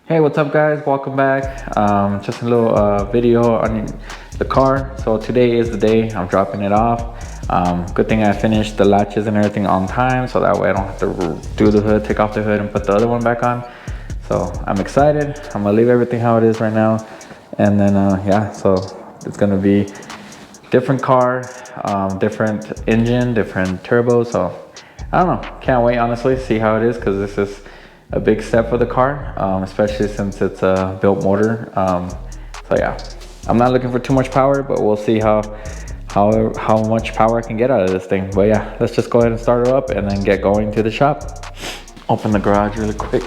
Hey, what's up guys? Welcome back. Just a little video on the car. So today is the day I'm dropping it off. Good thing I finished the latches and everything on time, so that way I don't have to do the hood, take off the hood and put the other one back on. So I'm excited. I'm gonna leave everything how it is right now. And then yeah, so it's gonna be different car, different engine, different turbo. So I don't know, can't wait honestly, see how it is, because this is a big step for the car, especially since it's a built motor. So yeah, I'm not looking for too much power, but we'll see how much power I can get out of this thing. But yeah, let's just go ahead and start her up and then get going to the shop. Open the garage really quick.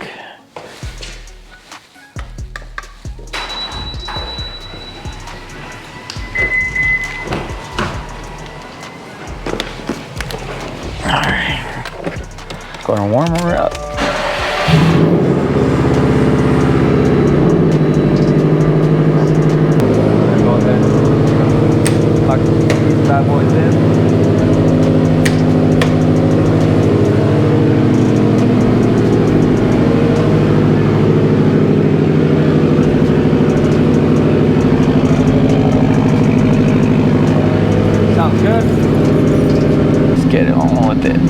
All right, gonna warm her up. Lock these bad boys in. Sounds good. Let's get it on with it.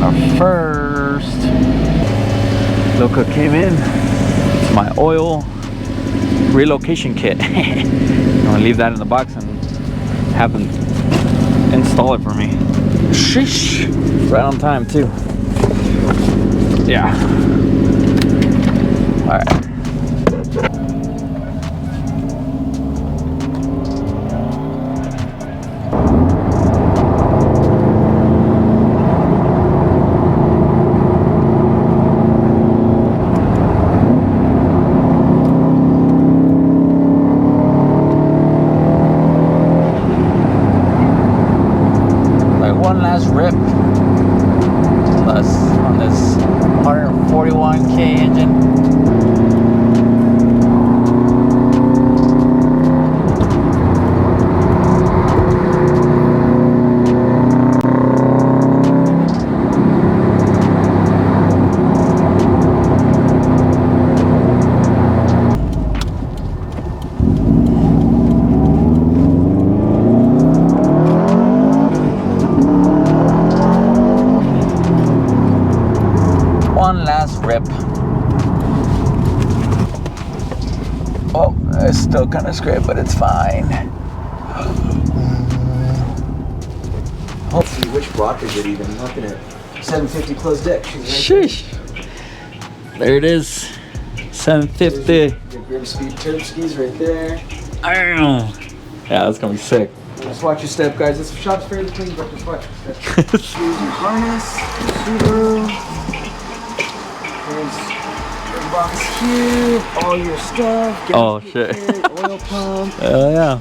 Our first look what came in. It's my oil relocation kit. I'm gonna leave that in the box and have them install it for me. Sheesh. Right on time too. Yeah. All right. One last rip on this 141K engine. One last rip. Oh, it's still kind of scraped, but it's fine. Let's see, which block is it even? I'm looking at 750 closed deck. Sheesh. There it is. 750. Your grim speed turb skis right there. Yeah, that's gonna be sick. Just watch your step, guys. This shop's fairly clean, but just watch your step. Here's your harness, your Subaru. There's box here, all your stuff. Oh shit. Kit, oil pump. Oh yeah.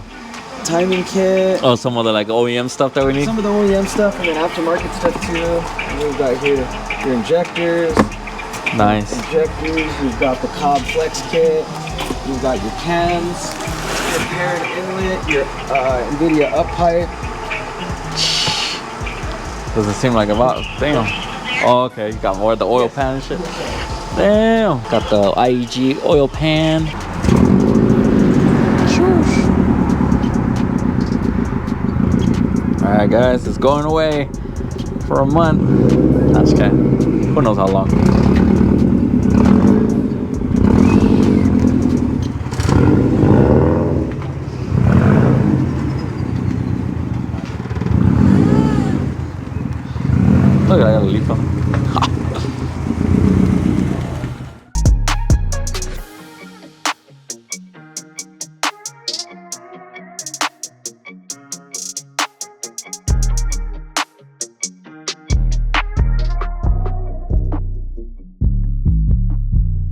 Timing kit. Oh, some of the like OEM stuff that we need. Some of the OEM stuff, and then aftermarket stuff too. And we've got here your injectors. Nice. Injectors. You've got the Cobb Flex kit. You've got your cans, your paired inlet, your NVIDIA up pipe. Doesn't seem like a lot. Damn. Oh, okay. You got more of the oil pan and shit. Damn. Got the IEG oil pan. All right, guys, it's going away for a month. Not just kidding. Who knows how long? Look, I got a leaf on.